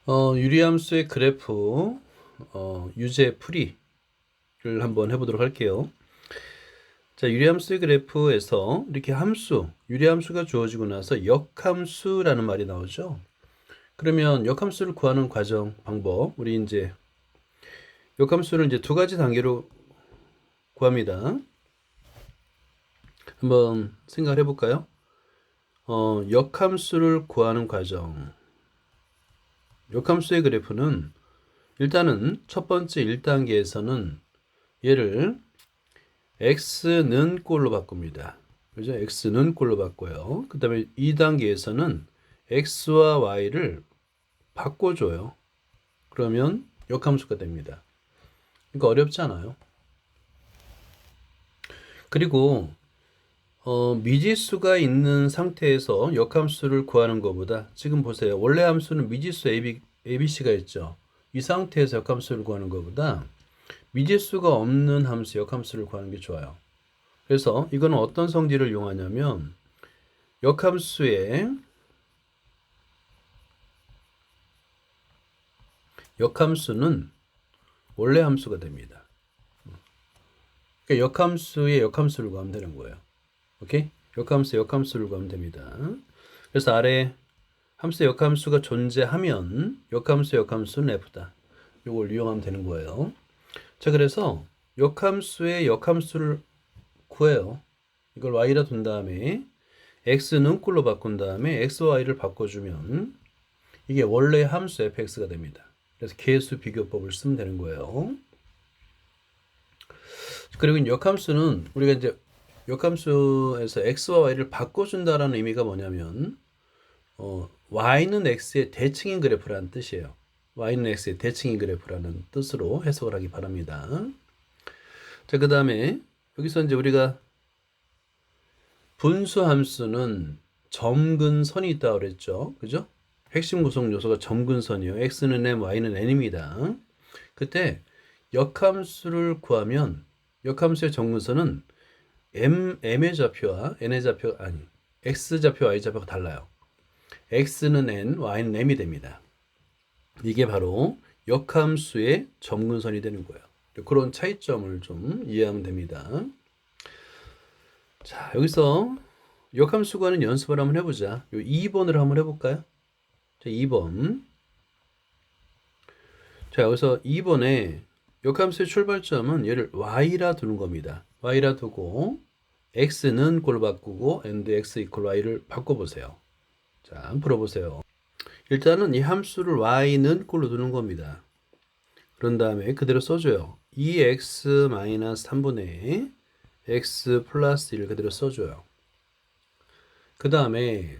유리함수의 그래프, 유제 풀이를 한번 해보도록 할게요. 자, 유리함수의 그래프에서 이렇게 유리함수가 주어지고 나서 역함수라는 말이 나오죠. 그러면 역함수를 구하는 과정, 방법, 우리 이제 역함수를 이제 두 가지 단계로 구합니다. 한번 생각을 해볼까요? 역함수를 구하는 과정. 역함수의 그래프는 일단은 첫 번째 1단계에서는 얘를 x는 꼴로 바꿉니다. 그죠? x는 꼴로 바꿔요. 그 다음에 2단계에서는 x와 y를 바꿔줘요. 그러면 역함수가 됩니다. 그러니까 어렵지 않아요. 그리고 미지수가 있는 상태에서 역함수를 구하는 것보다 지금 보세요. 원래 함수는 미지수 ABC가 있죠. 이 상태에서 역함수를 구하는 것보다 미지수가 없는 함수, 역함수를 구하는 게 좋아요. 그래서 이거는 어떤 성질을 이용하냐면 역함수는 원래 함수가 됩니다. 그러니까 역함수의 역함수를 구하면 되는 거예요. 오케이? 역함수를 구하면 됩니다. 그래서 아래 함수의 역함수가 존재하면 역함수는 F다. 이걸 이용하면 되는 거예요. 자, 그래서 역함수의 역함수를 구해요. 이걸 y라 둔 다음에 x는 꼴로 바꾼 다음에 x와 y를 바꿔주면 이게 원래 함수 fx가 됩니다. 그래서 계수 비교법을 쓰면 되는 거예요. 그리고 역함수는 우리가 이제 역함수에서 x와 y를 바꿔준다라는 의미가 뭐냐면 y는 x의 대칭인 그래프라는 뜻이에요. y는 x의 대칭인 그래프라는 뜻으로 해석을 하기 바랍니다. 자, 그 다음에 여기서 이제 우리가 분수 함수는 점근선이 있다고 그랬죠. 그죠? 핵심 구성 요소가 점근선이에요. x는 m, y는 n입니다. 그때 역함수를 구하면 역함수의 점근선은 m의 좌표와 n의 좌표 아니 x 좌표, y 좌표가 달라요. x는 n, y는 m이 됩니다. 이게 바로 역함수의 점근선이 되는 거예요. 그런 차이점을 좀 이해하면 됩니다. 자, 여기서 역함수 구하는 연습을 한번 해보자. 요 2번으로 한번 해볼까요? 자, 2번. 자, 여기서 2번에 역함수의 출발점은 얘를 y라 두는 겁니다. y라 두고 x는 꼴 바꾸고 and x equal y를 바꿔보세요. 자, 풀어보세요. 일단은 이 함수를 y는 꼴로 두는 겁니다. 그런 다음에 그대로 써줘요. 2x-3분의 x 플러스 1 그대로 써줘요. 그 다음에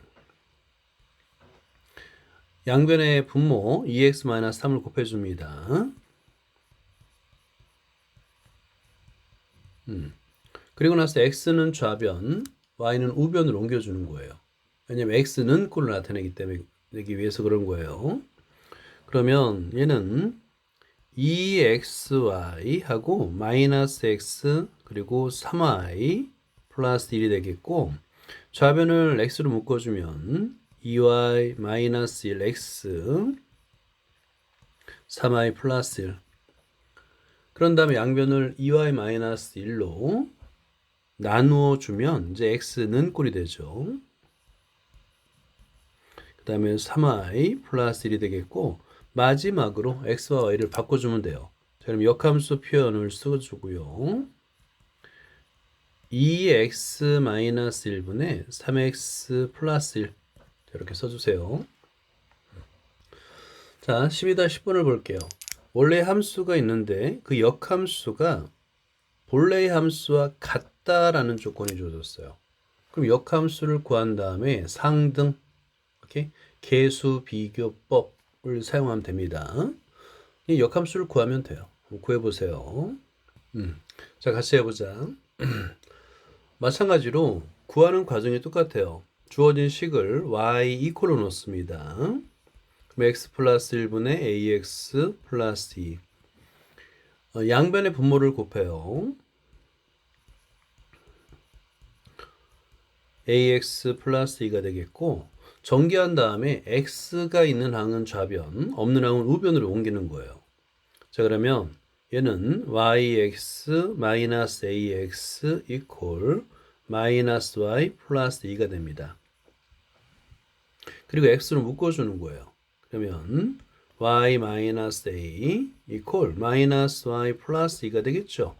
양변의 분모 2x-3을 곱해줍니다. 그리고 나서 x는 좌변, y는 우변으로 옮겨주는 거예요. 왜냐면 x는 꼴로 나타내기 때문에 내기 위해서 그런 거예요. 그러면 얘는 2xy 하고 마이너스 x 그리고 3y 플러스 1이 되겠고 좌변을 x로 묶어주면 2y 마이너스 1x 3y 플러스 1 그런 다음에 양변을 2y 마이너스 1로 나누어 주면 이제 x는 꼴이 되죠. 그 다음에 3y 플러스 1이 되겠고 마지막으로 x와 y를 바꿔주면 돼요. 자, 그럼 역함수 표현을 써주고요. 2x-1분의 3x 플러스 1 이렇게 써주세요. 자, 12-10번을 볼게요. 원래 함수가 있는데 그 역함수가 본래의 함수와 같다라는 조건이 주어졌어요. 그럼 역함수를 구한 다음에 상등, 이렇게 계수 비교법을 사용하면 됩니다. 이 역함수를 구하면 돼요. 구해보세요. 자, 같이 해보자. 마찬가지로 구하는 과정이 똑같아요. 주어진 식을 y 이퀄로 놓습니다. 그럼 x 플러스 1분의 ax 플러스 2 양변의 분모를 곱해요. ax 플러스 2가 되겠고 전개한 다음에 x가 있는 항은 좌변, 없는 항은 우변으로 옮기는 거예요. 자, 그러면 얘는 yx 마이너스 ax 이퀄 마이너스 y 플러스 2가 됩니다. 그리고 x로 묶어주는 거예요. 그러면 y 마이너스 a 이퀄 마이너스 y 플러스 2가 되겠죠.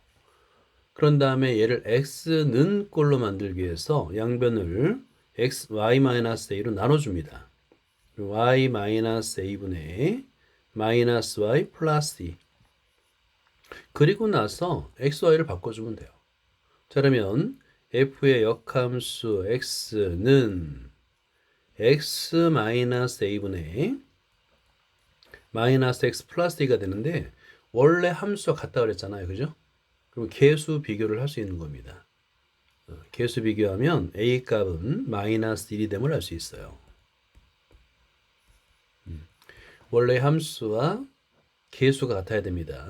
그런 다음에 얘를 x는 꼴로 만들기 위해서 양변을 y 마이너스 a로 나눠줍니다. y 마이너스 a분의 마이너스 y 플러스 2. 그리고 나서 xy를 바꿔주면 돼요. 자, 그러면 f의 역함수 x는 x 마이너스 a분의 마이너스 x 플러스 2가 되는데 원래 함수와 같다 그랬잖아요. 그죠? 그럼 계수 비교를 할 수 있는 겁니다. 계수 비교하면 a 값은 마이너스 1이 됨을 알 수 있어요. 원래 함수와 계수가 같아야 됩니다.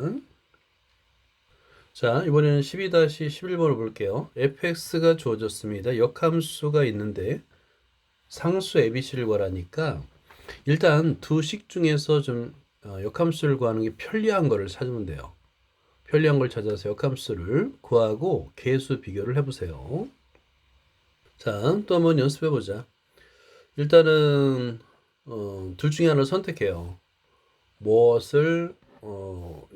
자, 이번에는 12-11번을 볼게요. fx가 주어졌습니다. 역함수가 있는데 상수 ABC를 구하라니까 일단 두 식 중에서 좀 역함수를 구하는 게 편리한 거를 찾으면 돼요. 편리한 걸 찾아서 역함수를 구하고 계수 비교를 해보세요. 자, 또 한번 연습해 보자. 일단은 둘 중에 하나를 선택해요. 무엇을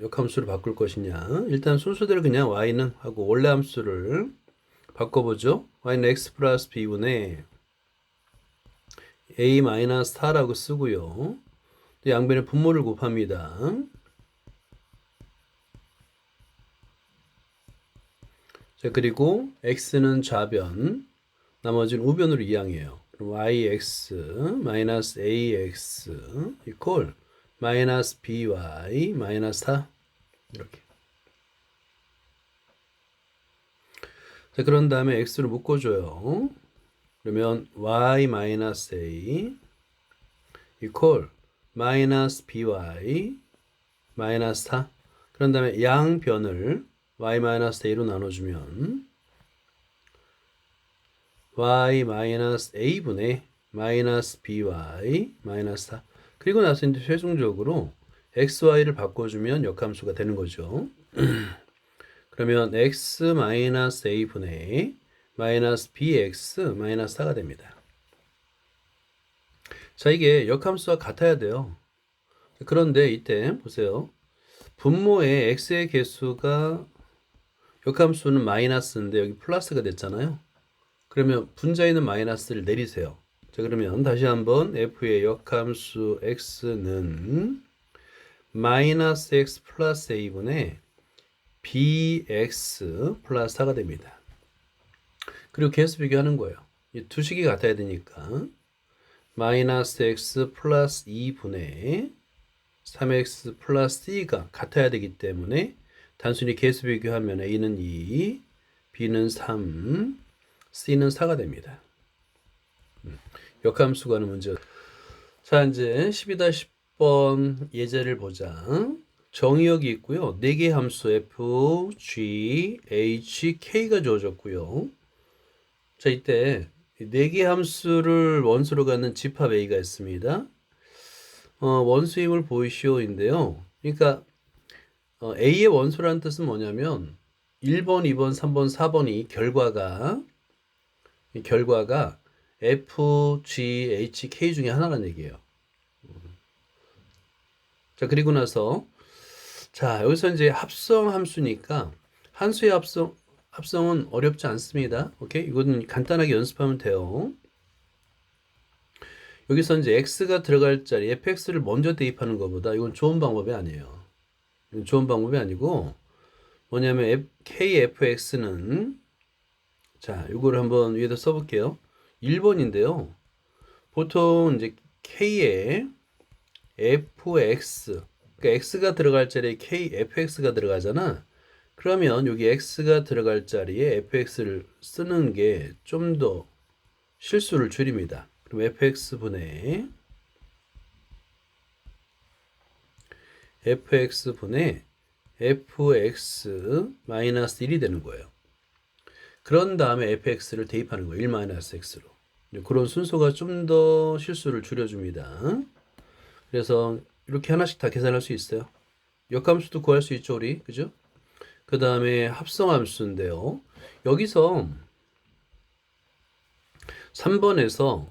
역함수를 바꿀 것이냐. 일단 순서대로 그냥 y는 하고 원래 함수를 바꿔보죠. y는 x 플러스 b분의 a 마이너스 4라고 쓰고요. 양변에 분모를 곱합니다. 자, 그리고 x는 좌변, 나머지는 우변으로 이항해요. 그럼 yx 마이너스 ax 이퀄 마이너스 by 마이너스 4 이렇게. 자, 그런 다음에 x로 묶어줘요. 그러면 y 마이너스 a 이퀄 마이너스 by 마이너스 4. 그런 다음에 양변을 y 마이너스 a로 나눠주면 y 마이너스 a분의 마이너스 by 마이너스 4. 그리고 나서 이제 최종적으로 xy를 바꿔주면 역함수가 되는 거죠. 그러면 x 마이너스 a분의 마이너스 bx 마이너스 4가 됩니다. 자, 이게 역함수와 같아야 돼요. 그런데 이때 보세요. 분모에 x의 개수가 역함수는 마이너스인데 여기 플러스가 됐잖아요. 그러면 분자에 있는 마이너스를 내리세요. 자, 그러면 다시 한번 f의 역함수 x는 마이너스 x 플러스 a분의 bx 플러스 4가 됩니다. 그리고 계수 비교하는 거예요. 이 두 식이 같아야 되니까 마이너스 x 플러스 2분의 3x 플러스 c가 같아야 되기 때문에 단순히 계수 비교하면 a는 2, b는 3, c는 4가 됩니다. 역함수 구하는 문제. 자, 이제 12-10번 예제를 보자. 정의역이 있고요. 4개 함수 f, g, h, k가 주어졌고요. 자, 이때 4개 함수를 원수로 갖는 집합 a가 있습니다. 원수임을 보이시오인데요. 그러니까 a의 원소라는 뜻은 뭐냐면 1번, 2번, 3번, 4번이 결과가 f, g, h, k 중에 하나라는 얘기예요. 자, 그리고 나서 자, 여기서 이제 합성 함수니까 한수의 합성은 어렵지 않습니다. 오케이? 이거는 간단하게 연습하면 돼요. 여기서 이제 x가 들어갈 자리 fx를 먼저 대입하는 것보다 이건 좋은 방법이 아니에요. 이건 좋은 방법이 아니고 뭐냐면 kfx는 자, 이거를 한번 위에다 써볼게요. 1번인데요. 보통 이제 k에 fx 그러니까 x가 들어갈 자리에 fx가 들어가잖아. 그러면 여기 x가 들어갈 자리에 fx를 쓰는 게 좀 더 실수를 줄입니다. 그럼 fx분의 fx 마이너스 1이 되는 거예요. 그런 다음에 fx를 대입하는 거예요. 1 마이너스 x로. 그런 순서가 좀 더 실수를 줄여줍니다. 그래서 이렇게 하나씩 다 계산할 수 있어요. 역함수도 구할 수 있죠, 우리. 그죠? 그 다음에 합성함수인데요. 여기서 3번에서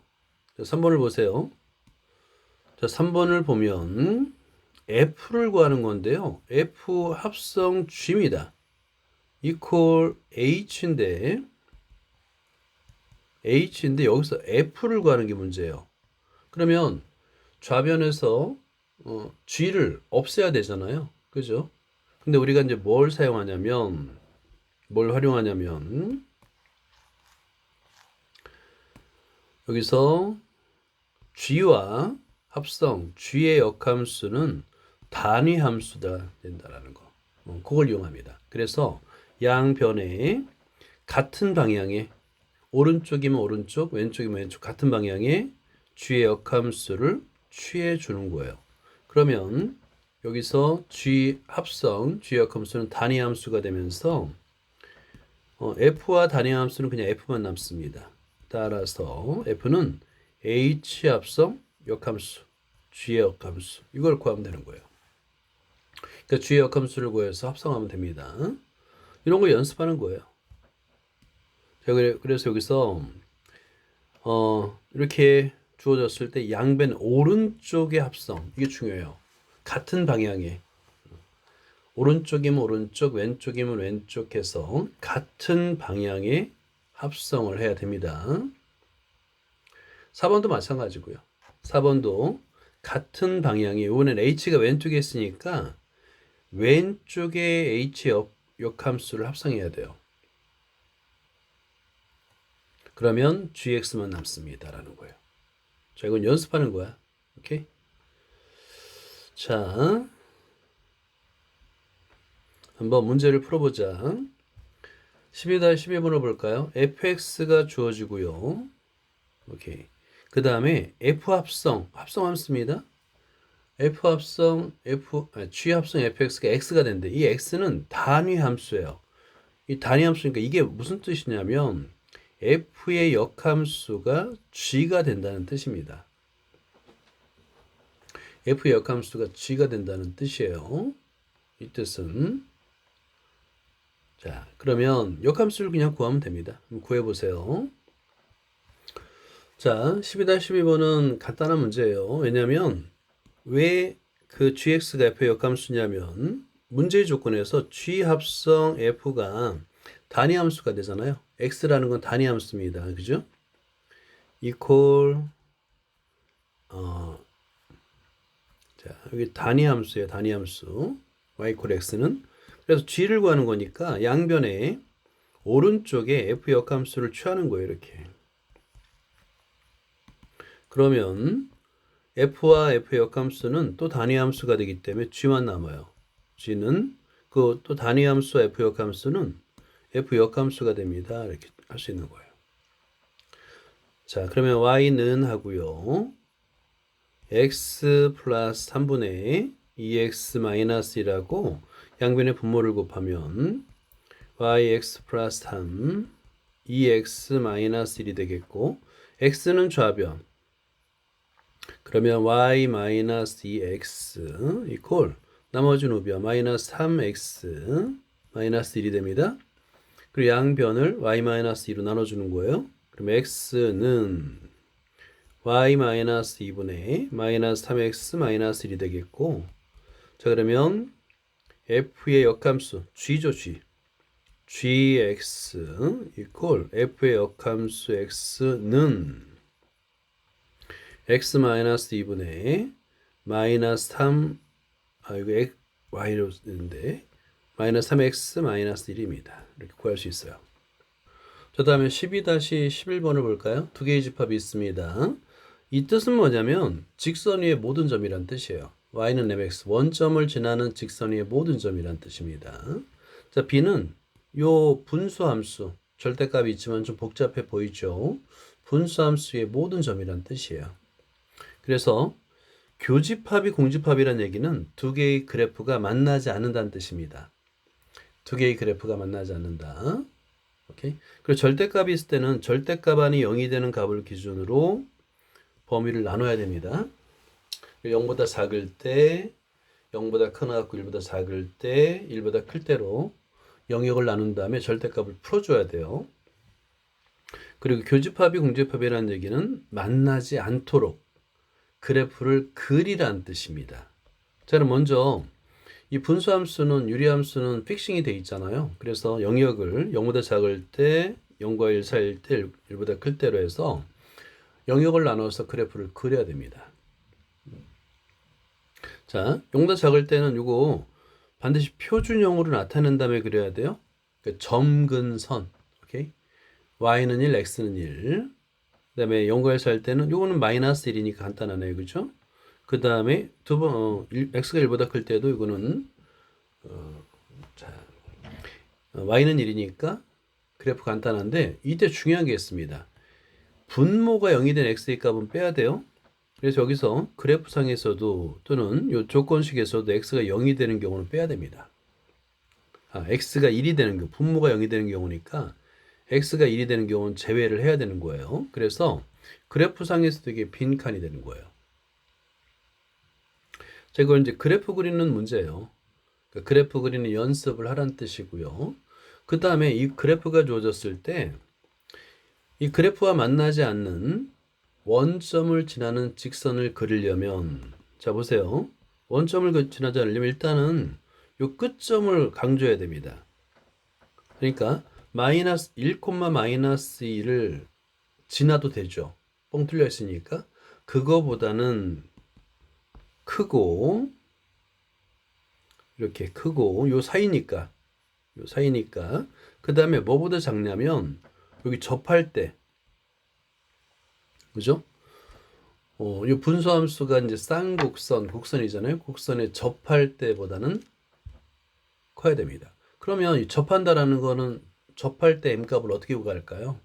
3번을 보세요. 자, 3번을 보면 F를 구하는 건데요. F 합성 G입니다. equal H인데 여기서 F를 구하는 게 문제예요. 그러면 좌변에서 G를 없애야 되잖아요. 그죠? 근데 우리가 이제 뭘 활용하냐면 여기서 G와 합성 G의 역함수는 단위 함수가 된다라는 거. 그걸 이용합니다. 그래서 양변에 같은 방향에 오른쪽이면 오른쪽, 왼쪽이면 왼쪽 같은 방향에 G의 역함수를 취해 주는 거예요. 그러면 여기서 G 합성 G 역함수는 단위 함수가 되면서 F와 단위 함수는 그냥 F만 남습니다. 따라서 F는 H 합성 역함수 G의 역함수 이걸 구하면 되는 거예요. 그러니까 G의 역함수를 구해서 합성하면 됩니다. 이런 거 연습하는 거예요. 그래서 여기서 이렇게 주어졌을 때 양변 오른쪽의 합성 이게 중요해요. 같은 방향에 오른쪽이면 오른쪽, 왼쪽이면 왼쪽 해서 같은 방향에 합성을 해야 됩니다. 4번도 마찬가지고요. 4번도 같은 방향에 이번엔 H가 왼쪽에 있으니까 왼쪽에 H 역함수를 합성해야 돼요. 그러면 GX만 남습니다. 라는 거예요. 자, 이건 연습하는 거야. 오케이? 자, 한번 문제를 풀어보자. 12-12번을 볼까요? fx가 주어지고요. 오케이. 그 다음에 f 합성함수입니다. G 합성 fx가 x가 된대. 이 x는 단위 함수예요. 이 단위 함수니까 이게 무슨 뜻이냐면 f의 역함수가 g가 된다는 뜻입니다. f의 역함수가 g가 된다는 뜻이에요. 이 뜻은 자, 그러면 역함수를 그냥 구하면 됩니다. 구해보세요. 자, 12-12번은 간단한 문제예요. 왜냐하면 왜 그 gx가 f의 역함수냐면 문제의 조건에서 g 합성 f가 단위 함수가 되잖아요. x라는 건 단위 함수입니다. 그죠? equal 자, 여기 단위 함수예요. 단위 함수. y equal x는 그래서 g를 구하는 거니까 양변에 오른쪽에 f 역함수를 취하는 거예요. 이렇게. 그러면 f와 f의 역함수는 또 단위 함수가 되기 때문에 g만 남아요. g는 그 또 단위 함수와 f 역함수는 f 역함수가 됩니다. 이렇게 할 수 있는 거예요. 자, 그러면 y는 하고요. x 플러스 3분의 2x 마이너스 1하고 양변의 분모를 곱하면 yx 플러스 3 2x 마이너스 1이 되겠고 x는 좌변 그러면 y 마이너스 2x 이퀄 나머지 우변 마이너스 3x 마이너스 1이 됩니다. 그리고 양변을 y 마이너스 2로 나눠주는 거예요. 그럼 x는 y 마이너스 2분의 마이너스 3x 마이너스 1이 되겠고 자 그러면 f의 역함수 g죠 g gx 이퀄 f의 역함수 x는 x 마이너스 2분의 마이너스 3 이거 y로 쓰는데 마이너스 3x 마이너스 1입니다. 이렇게 구할 수 있어요. 자 다음에 12-11번을 볼까요? 두 개의 집합이 있습니다. 이 뜻은 뭐냐면 직선 위의 모든 점이란 뜻이에요. y는 mx 원점을 지나는 직선 위의 모든 점이란 뜻입니다. 자 b는 요 분수함수 절대값이 있지만 좀 복잡해 보이죠. 분수함수의 모든 점이란 뜻이에요. 그래서 교집합이 공집합이란 얘기는 두 개의 그래프가 만나지 않는다는 뜻입니다. 두 개의 그래프가 만나지 않는다. 오케이? 그리고 절대값이 있을 때는 절대값 안이 0이 되는 값을 기준으로 범위를 나눠야 됩니다. 0보다 작을 때, 0보다 크나갖고 1보다 작을 때, 1보다 클 때로 영역을 나눈 다음에 절대값을 풀어줘야 돼요. 그리고 교집합이 공집합이라는 얘기는 만나지 않도록 그래프를 그리라는 뜻입니다. 자, 그럼 먼저 이 분수함수는 유리함수는 픽싱이 돼 있잖아요. 그래서 영역을 0보다 작을 때, 0과 1 사이일 때, 1보다 클 때로 해서 영역을 나눠서 그래프를 그려야 됩니다. 자, 0보다 작을 때는 이거 반드시 표준형으로 나타낸 다음에 그려야 돼요. 그러니까 점근선, 오케이? y는 1, x는 1. 그 다음에 0과 1 사이일 때는 이거는 마이너스 1이니까 간단하네요, 그죠? 그 다음에 x가 1보다 클 때도 이거는 y는 1이니까 그래프 간단한데 이때 중요한 게 있습니다. 분모가 0이 된 x의 값은 빼야 돼요. 그래서 여기서 그래프상에서도 또는 이 조건식에서도 x가 0이 되는 경우는 빼야 됩니다. x가 1이 되는 경우, 분모가 0이 되는 경우니까 x가 1이 되는 경우는 제외를 해야 되는 거예요. 그래서 그래프상에서도 이게 빈칸이 되는 거예요. 자, 이걸 이제 그래프 그리는 문제예요. 그러니까 그래프 그리는 연습을 하라는 뜻이고요. 그 다음에 이 그래프가 주어졌을 때 이 그래프와 만나지 않는 원점을 지나는 직선을 그리려면, 자 보세요. 원점을 지나지 않으려면 일단은 이 끝점을 강조해야 됩니다. 그러니까 마이너스 1, 마이너스 1을 지나도 되죠. 뻥 뚫려 있으니까. 그거보다는 크고 이렇게 크고 요 사이니까 그 다음에 뭐보다 작냐면 여기 접할 때, 그죠? 이 분수함수가 이제 곡선이잖아요. 곡선에 접할 때보다는 커야 됩니다. 그러면 이 접한다라는 거는 접할 때 m값을 어떻게 구할까요?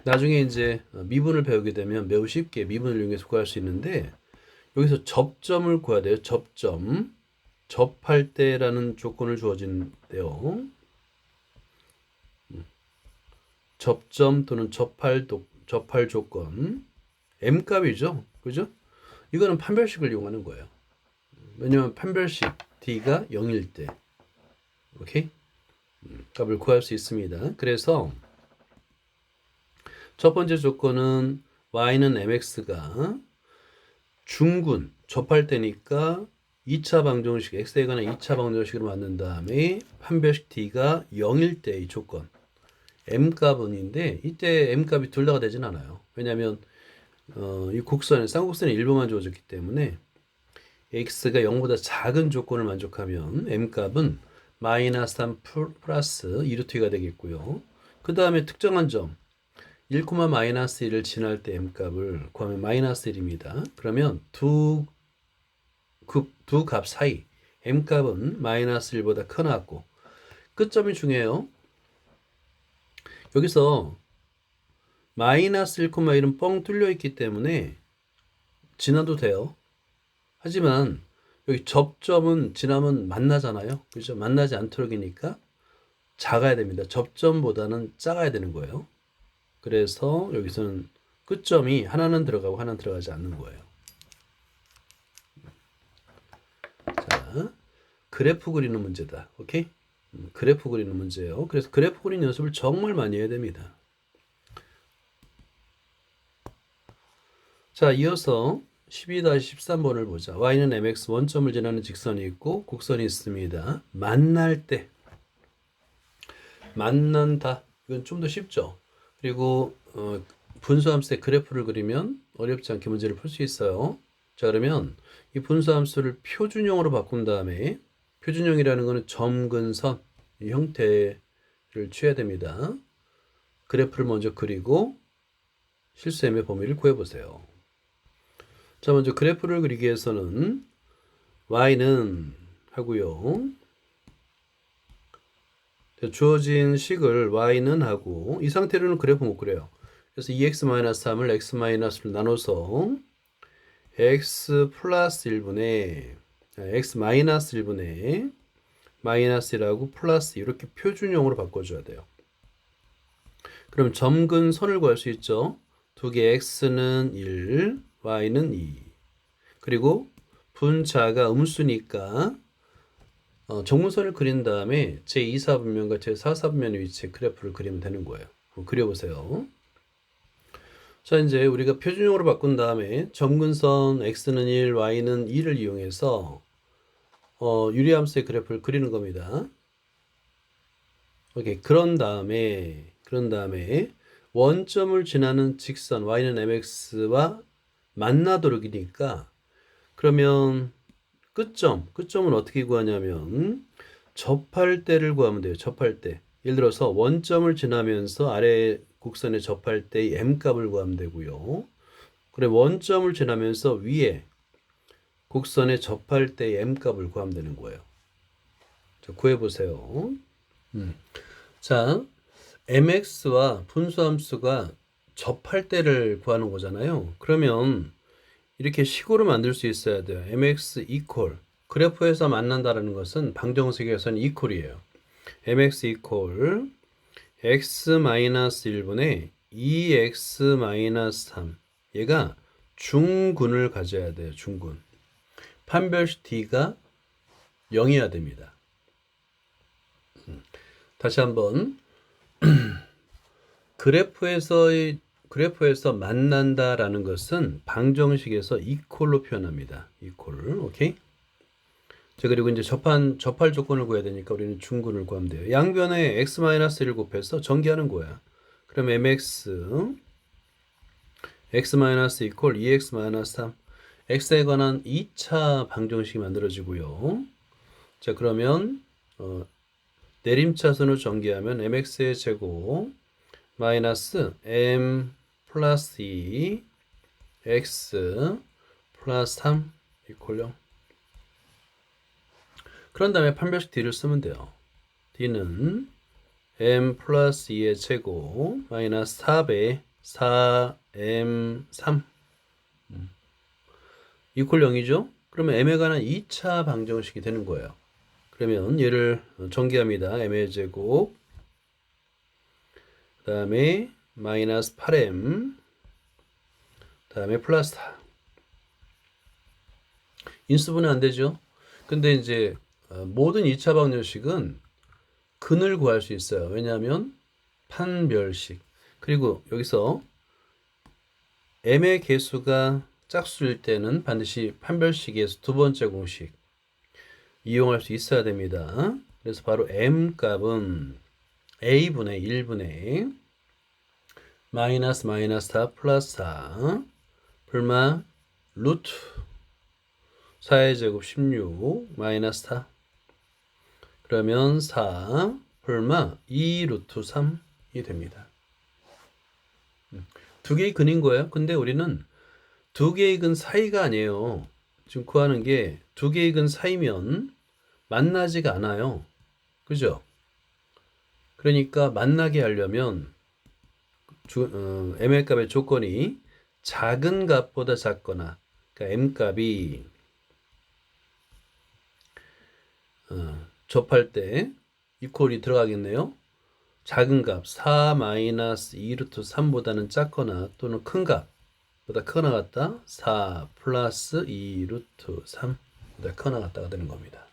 나중에 이제 미분을 배우게 되면 매우 쉽게 미분을 이용해서 구할 수 있는데 여기서 접점을 구해야 돼요. 접점. 접할 때라는 조건을 주어진대요. 접점 또는 접할 조건. m값이죠. 그죠? 이거는 판별식을 이용하는 거예요. 왜냐면 판별식 d가 0일 때. 오케이? 값을 구할 수 있습니다. 그래서 첫 번째 조건은 y는 mx가 중군, 접할 때니까 2차 방정식, x에 관한 2차 방정식으로 만든 다음에 판별식 d가 0일 때 이 조건. m값은인데 이때 m값이 둘 다가 되진 않아요. 왜냐하면 이 쌍곡선에 일부만 주어졌기 때문에 x가 0보다 작은 조건을 만족하면 m값은 마이너스 3 플러스 2루트가 되겠고요. 그 다음에 특정한 점 1, 마이너스 1을 지날 때 m값을 구하면 마이너스 1입니다. 그러면 두 값 사이 m값은 마이너스 1보다 커나왔고 끝점이 중요해요. 여기서 마이너스 1, 1은 뻥 뚫려 있기 때문에 지나도 돼요. 하지만 여기 접점은 지나면 만나잖아요. 그죠? 만나지 않도록이니까 작아야 됩니다. 접점보다는 작아야 되는 거예요. 그래서 여기서는 끝점이 하나는 들어가고 하나는 들어가지 않는 거예요. 자, 그래프 그리는 문제다. 오케이? 그래프 그리는 문제예요. 그래서 그래프 그리는 연습을 정말 많이 해야 됩니다. 자, 이어서 12-13번을 보자. y는 mx 원점을 지나는 직선이 있고 곡선이 있습니다. 만날 때 만난다. 이건 좀 더 쉽죠. 그리고 분수함수의 그래프를 그리면 어렵지 않게 문제를 풀 수 있어요. 자, 그러면 이 분수함수를 표준형으로 바꾼 다음에 표준형이라는 것은 점근선 이 형태를 취해야 됩니다. 그래프를 먼저 그리고 실수m의 범위를 구해보세요. 자, 먼저 그래프를 그리기 위해서는 y는 하고요. 주어진 식을 y는 하고 이 상태로는 그래프 못 그려요. 그래서 2x-3을 x-를 나눠서 x 플러스 1분의 x 마이너스 1분의 마이너스 1하고 플러스 이렇게 표준형으로 바꿔줘야 돼요. 그럼 점근선을 구할 수 있죠. 두 개 x는 1, y는 2. 그리고 분자가 음수니까 정문선을 그린 다음에 제2사분면과 제4사분면의 위치에 그래프를 그리면 되는 거예요. 그려보세요. 자, 이제 우리가 표준형으로 바꾼 다음에 점근선 x는 1, y는 2를 이용해서 유리함수의 그래프를 그리는 겁니다. 오케이. 그런 다음에 원점을 지나는 직선 y는 mx와 만나도록이니까 그러면 끝점은 어떻게 구하냐면 접할 때를 구하면 돼요. 접할 때. 예를 들어서 원점을 지나면서 아래 곡선에 접할 때의 m 값을 구하면 되고요. 그래 원점을 지나면서 위에 곡선에 접할 때의 m 값을 구하면 되는 거예요. 자, 구해 보세요. 자, mx와 분수함수가 접할 때를 구하는 거잖아요. 그러면 이렇게 식으로 만들 수 있어야 돼요. mx 이퀄 그래프에서 만난다는 것은 방정식에서는 이퀄이에요. mx 이퀄 x-1분의 2x-3 얘가 중군을 가져야 돼요. 중군. 판별식 d가 0이어야 됩니다. 다시 한번 그래프에서 만난다라는 것은 방정식에서 이퀄로 표현합니다. 이퀄. 오케이? 자, 그리고 이제 접할 조건을 구해야 되니까 우리는 중군을 구하면 돼요. 양변에 x-1을 곱해서 전개하는 거야. 그럼 mx x- 이퀄 2x-3 x에 관한 2차 방정식이 만들어지고요. 자, 그러면 내림차순으로 전개하면 mx의 제곱 마이너스 m 플러스 2 x 플러스 3 이퀄 0. 그런 다음에 판별식 d를 쓰면 돼요. d는 m 플러스 2의 제곱 마이너스 4배 4m3 이퀄 0이죠? 그러면 m에 관한 2차 방정식이 되는 거예요. 그러면 얘를 전개합니다. m의 제곱 그 다음에 마이너스 8m 그 다음에 플러스 4 인수분해 안 되죠? 근데 이제 모든 2차 방정식은 근을 구할 수 있어요. 왜냐하면 판별식. 그리고 여기서 m의 개수가 짝수일 때는 반드시 판별식에서 두 번째 공식 이용할 수 있어야 됩니다. 그래서 바로 m 값은 a분의 1분의 마이너스 4 플러스 4 불마 루트 4의 제곱 16 마이너스 4 그러면 4 불마 2 루트 3이 됩니다. 두 개의 근인 거예요. 근데 우리는 두 개의 근 사이가 아니에요. 지금 구하는 게 두 개의 근 사이면 만나지가 않아요. 그죠? 그러니까 만나게 하려면 m의 값의 조건이 작은 값보다 작거나 그러니까 m 값이 접할 때 이퀄이 들어가겠네요. 작은 값 4-2 루트 3보다는 작거나 또는 큰 값보다 크거나 같다. 4 플러스 2 루트 3보다 크거나 같다가 되는 겁니다.